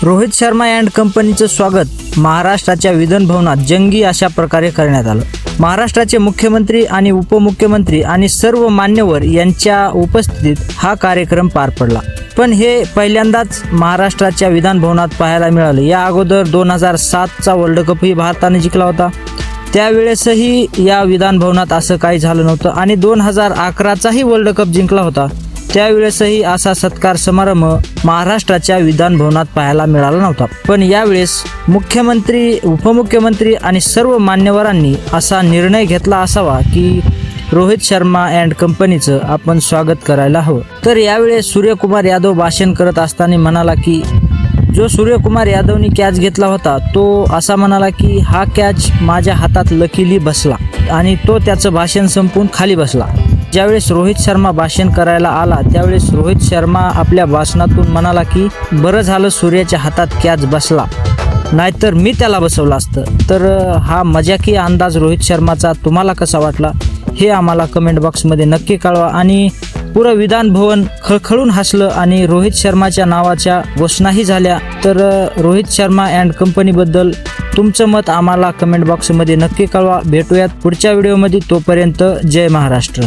Rohit Sharma and कंपनीचं स्वागत महाराष्ट्राच्या विधान भवनात जंगी अशा प्रकारे करण्यात आलं। महाराष्ट्राचे मुख्यमंत्री आणि उपमुख्यमंत्री आणि सर्व मान्यवर यांच्या उपस्थितीत हा कार्यक्रम पार पडला। पण हे पहिल्यांदाच महाराष्ट्राच्या विधान भवनात पाहायला मिळाले। या अगोदर 2007चा वर्ल्ड कपही भारताने जिंकला होता, त्यावेळेसही या विधान भवनात असं काही झालं नव्हतं आणि 2011चाही वर्ल्ड कप जिंकला होता, त्यावेळेसही असा सत्कार समारंभ महाराष्ट्राच्या विधान भवनात पाहायला मिळाला नव्हता। पण यावेळेस मुख्यमंत्री, उपमुख्यमंत्री आणि सर्व मान्यवरांनी असा निर्णय घेतला असावा की रोहित शर्मा अँड कंपनीचं आपण स्वागत करायला हवं। तर यावेळेस सूर्यकुमार यादव भाषण करत असताना म्हणाला की जो सूर्यकुमार यादवनी कॅच घेतला होता तो असा म्हणाला की हा कॅच माझ्या हातात लकीली बसला आणि तो त्याचं भाषण संपून खाली बसला। ज्यावेळेस रोहित शर्मा भाषण करायला आला त्यावेळेस रोहित शर्मा आपल्या भाषणातून म्हणाला की बरं झालं सूर्याच्या हातात कॅच बसला, नाहीतर मी त्याला बसवलं असतं। तर हा मजाकी अंदाज रोहित शर्माचा तुम्हाला कसा वाटला हे आम्हाला कमेंट बॉक्समध्ये नक्की कळवा। आणि पुरं विधान भवन खळखळून हसलं आणि रोहित शर्माच्या नावाच्या घोषणाही झाल्या। तर रोहित शर्मा अँड कंपनीबद्दल तुमचं मत आम्हाला कमेंट बॉक्समध्ये नक्की कळवा। भेटूयात पुढच्या व्हिडिओमध्ये, तोपर्यंत जय महाराष्ट्र।